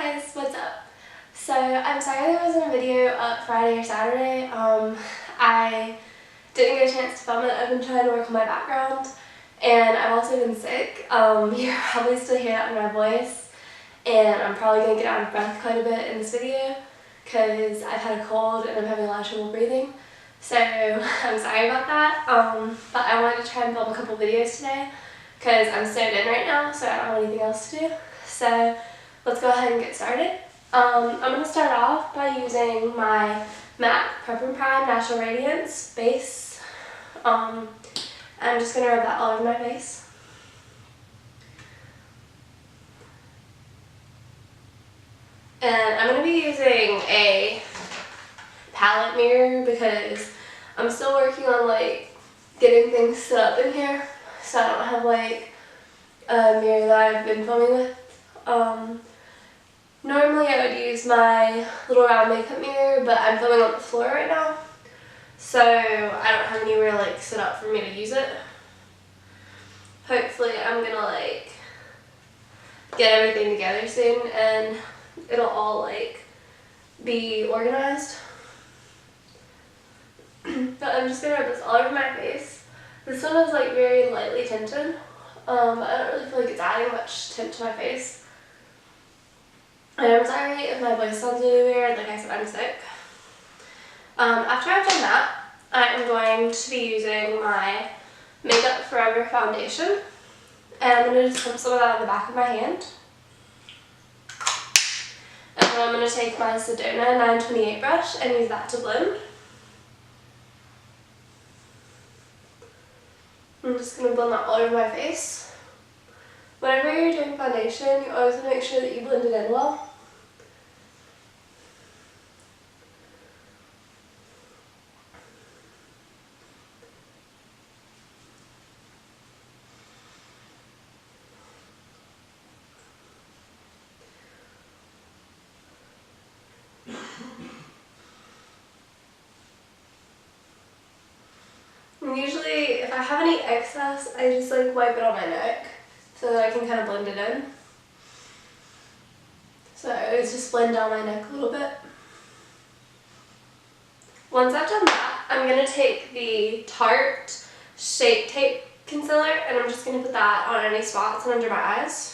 guys, what's up? So I'm sorry there wasn't a video up Friday or Saturday. I didn't get a chance to film it. I've been trying to work on my background and I've also been sick. You'll probably still hear that in my voice, and I'm probably going to get out of breath quite a bit in this video because I've had a cold and I'm having a lot of trouble breathing. So I'm sorry about that, but I wanted to try and film a couple videos today because I'm snowed in right now, so I don't have anything else to do. So let's go ahead and get started. I'm going to start off by using my MAC Prep and Prime Natural Radiance base. I'm just going to rub that all over my face. And I'm going to be using a palette mirror because I'm still working on getting things set up in here, so I don't have a mirror that I've been filming with. Normally I would use my little round makeup mirror, but I'm filming on the floor right now, so I don't have anywhere set up for me to use it. Hopefully I'm gonna get everything together soon and it'll all be organized. But I'm just gonna rub this all over my face. This one is very lightly tinted. I don't really feel like it's adding much tint to my face. And I'm sorry if my voice sounds really weird. Like I said, I'm sick. After I've done that, I'm going to be using my Makeup Forever foundation. And I'm going to just put some of that on the back of my hand. And then I'm going to take my Sedona 928 brush and use that to blend. I'm just going to blend that all over my face. Whenever you're doing foundation, you always want to make sure that you blend it in well. And usually, if I have any excess, I just wipe it on my neck so that I can kind of blend it in. So I always just blend down my neck a little bit. Once I've done that, I'm going to take the Tarte Shape Tape Concealer and I'm just going to put that on any spots and under my eyes.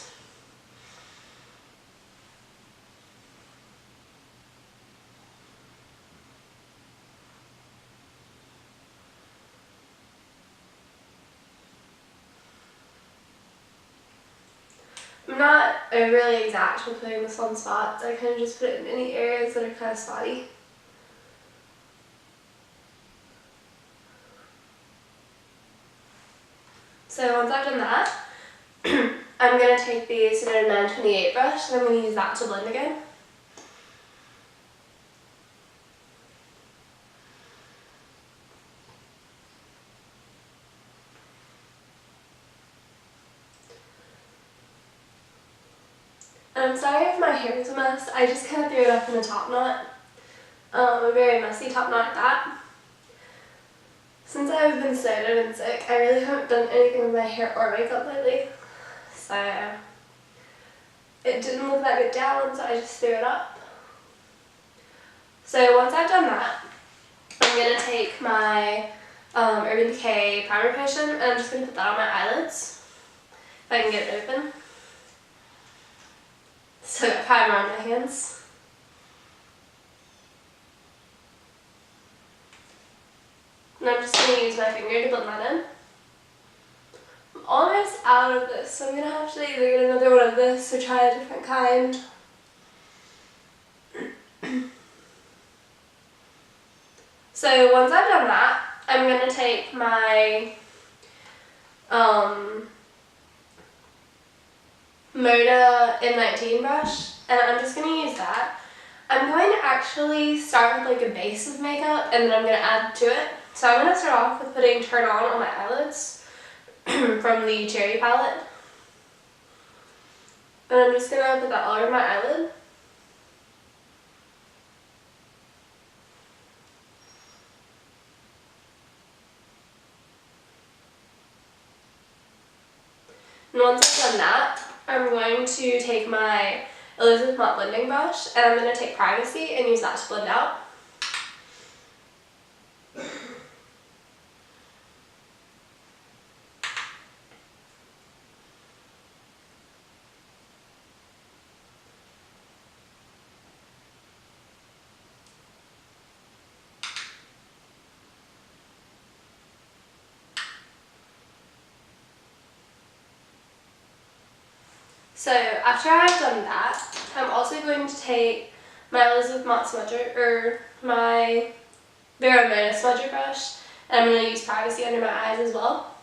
I'm not really exact with putting this on spots. I kind of just put it in any areas that are kind of spotty. So once I've done that, I'm going to take the Sedona 928 brush and I'm going to use that to blend again. I'm sorry if my hair is a mess. I just kind of threw it up in a top knot. A very messy top knot at that. Since I've been sick, I really haven't done anything with my hair or makeup lately. So it didn't look that good down, so I just threw it up. So once I've done that, I'm going to take my Urban Decay Primer Potion and I'm just going to put that on my eyelids, if I can get it open. So I got primer on my hands. And I'm just going to use my finger to blend that in. I'm almost out of this, so I'm going to have to either get another one of this or try a different kind. So once I've done that, I'm going to take my Moda M19 brush and I'm just going to use that. I'm going to actually start with a base of makeup and then I'm going to add to it. So I'm going to start off with putting Turn On my eyelids from the Cherry palette. And I'm just going to put that all over my eyelid. And once I've done that, I'm going to take my Elizabeth Matte blending brush, and I'm going to take Privacy and use that to blend out. So after I've done that, I'm also going to take my Elizabeth Matte smudger, or my Vera Mona smudger brush, and I'm going to use Privacy under my eyes as well.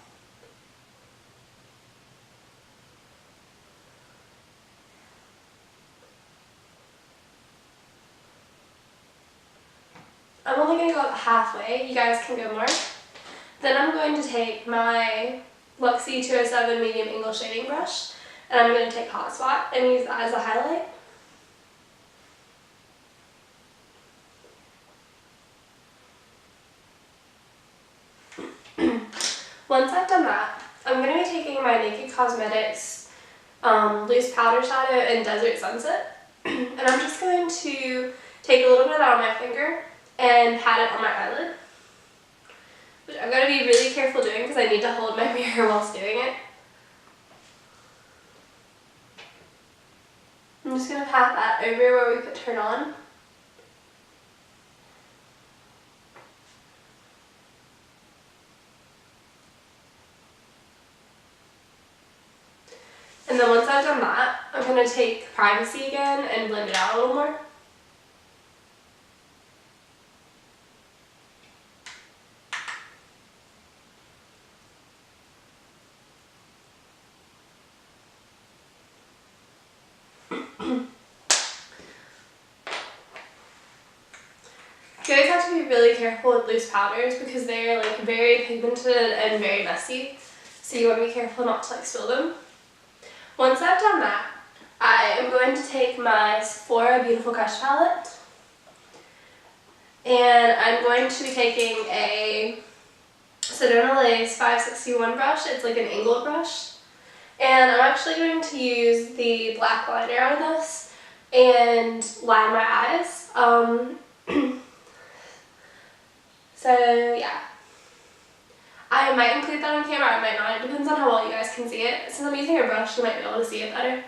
I'm only going to go up halfway, you guys can go more. Then I'm going to take my Luxie 207 medium angle shading brush, and I'm going to take Hot Spot and use that as a highlight. Once I've done that, I'm going to be taking my Naked Cosmetics loose powder shadow in Desert Sunset, and I'm just going to take a little bit out of my finger and pat it on my eyelid, which I've got to be really careful doing because I need to hold my mirror whilst doing it. I'm just going to pat that over where we put Turn On. And then once I've done that, I'm going to take Privacy again and blend it out a little more. You guys have to be really careful with loose powders because they're like very pigmented and very messy, so you want to be careful not to like spill them. Once I've done that, I am going to take my Sephora Beautiful Crush palette, and I'm going to be taking a Sedona Lace 561 brush. It's like an angled brush, and I'm actually going to use the black liner out of this and line my eyes. So yeah, I might include that on camera, I might not. It depends on how well you guys can see it. Since I'm using a brush, you might be able to see it better.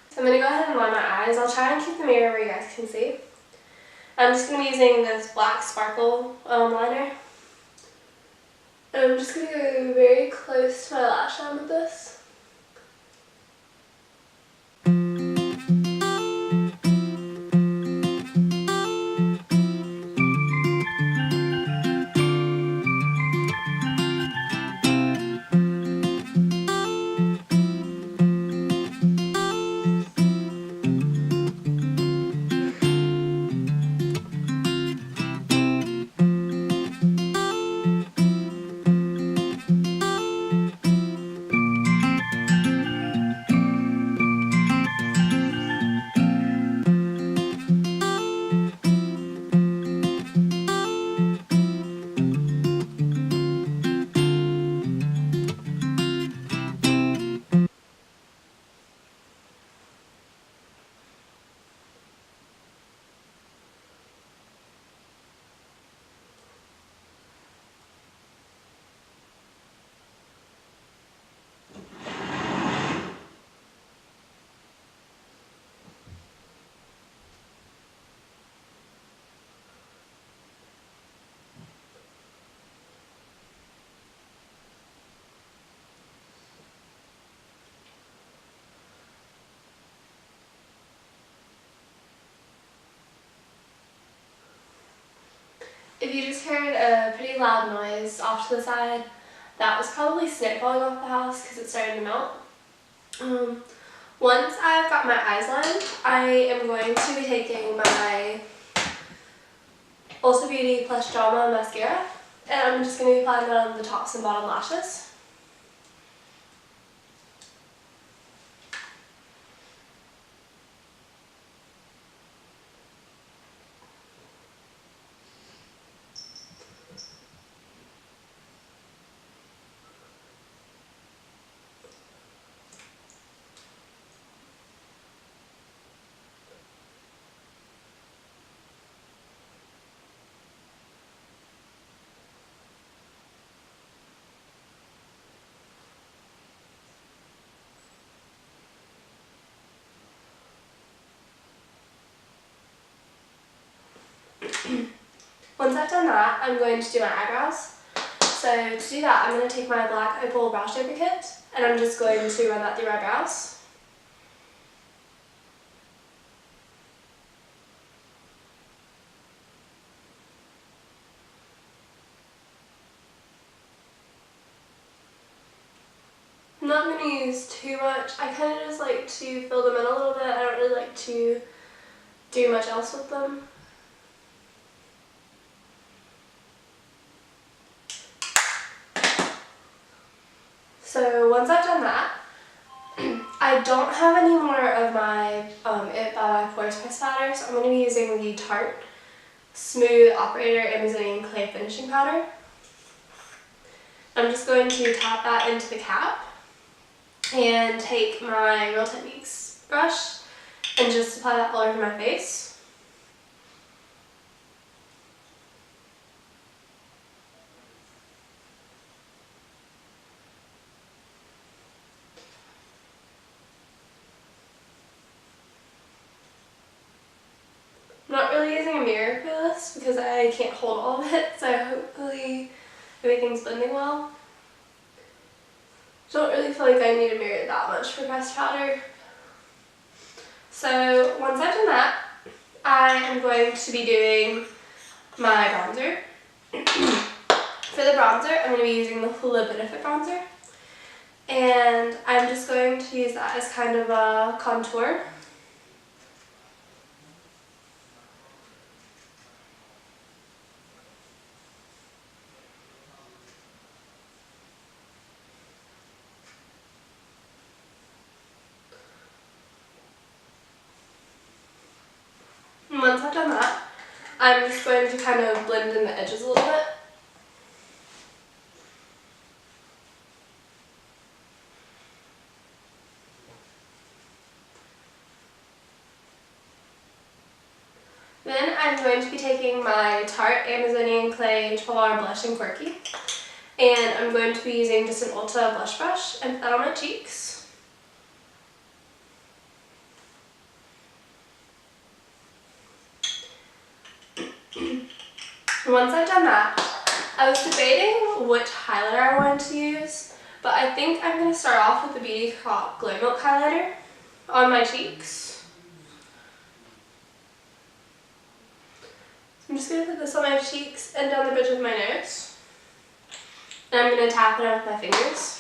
So I'm going to go ahead and line my eyes. I'll try and keep the mirror where you guys can see. I'm just going to be using this black sparkle liner. And I'm just going to go very close to my lash line with this. If you just heard a pretty loud noise off to the side, that was probably snow falling off the house because it's starting to melt. Once I've got my eyes lined, I am going to be taking my Ulta Beauty Plus Drama mascara, and I'm just going to be applying that on the tops and bottom lashes. I've done that, I'm going to do my eyebrows. So to do that, I'm going to take my Black Opal Brow Shaper Kit, and I'm just going to run that through my brows. I'm not going to use too much. I kind of just like to fill them in a little bit. I don't really like to do much else with them. So once I've done that, I don't have any more of my It by Porous Press powder, so I'm going to be using the Tarte Smooth Operator Amazonian Clay Finishing Powder. I'm just going to tap that into the cap and take my Real Techniques brush and just apply that all over my face. I'm not really using a mirror for this because I can't hold all of it, so hopefully everything's blending well. Don't really feel like I need a mirror that much for pressed powder. So once I've done that, I am going to be doing my bronzer. For the bronzer, I'm going to be using the Hoola Benefit Bronzer. And I'm just going to use that as kind of a contour. And once I've done that, I'm just going to kind of blend in the edges a little bit. Then I'm going to be taking my Tarte Amazonian Clay 12-Hour Blush in Quirky, and I'm going to be using just an Ulta blush brush and put that on my cheeks. Once I've done that, I was debating which highlighter I wanted to use, but I think I'm going to start off with the Beauty Crop Glow Milk highlighter on my cheeks. I'm just going to put this on my cheeks and down the bridge of my nose. And I'm going to tap it on with my fingers.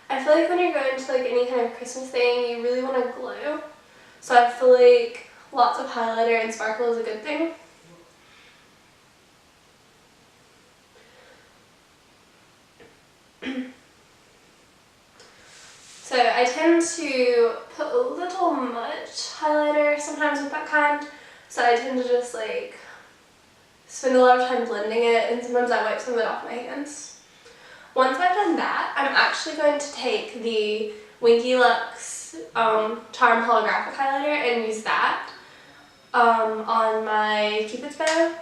I feel like when you're going to like any kind of Christmas thing, you really want to glow. So I feel like lots of highlighter and sparkle is a good thing. So I tend to put a little much highlighter sometimes with that kind. So I tend to just like spend a lot of time blending it, and sometimes I wipe some of it off my hands. Once I've done that, I'm actually going to take the Winky Lux Charm Holographic Highlighter and use that on my Cupid's bow.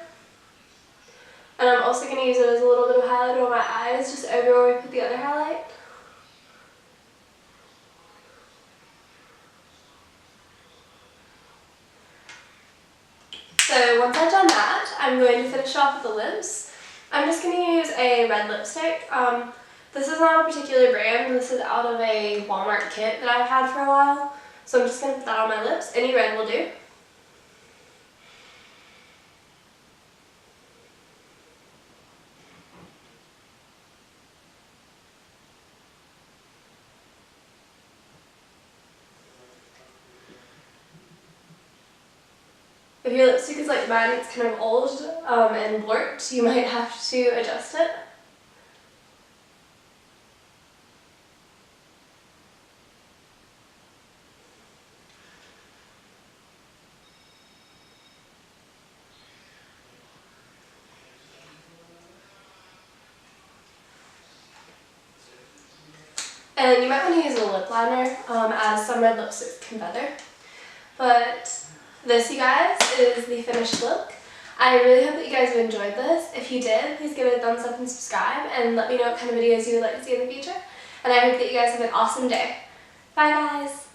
And I'm also going to use it as a little bit of highlighter on my eyes, just over where we put the other highlight. So once I've done that, I'm going to finish off with the lips. I'm just going to use a red lipstick. This is not a particular brand. This is out of a Walmart kit that I've had for a while. So I'm just going to put that on my lips. Any red will do. If your lipstick is like mine, it's kind of old and warped, you might have to adjust it. And you might want to use a lip liner as some red lipsticks can feather. But this, you guys, is the finished look. I really hope that you guys have enjoyed this. If you did, please give it a thumbs up and subscribe, and let me know what kind of videos you would like to see in the future. And I hope that you guys have an awesome day. Bye guys!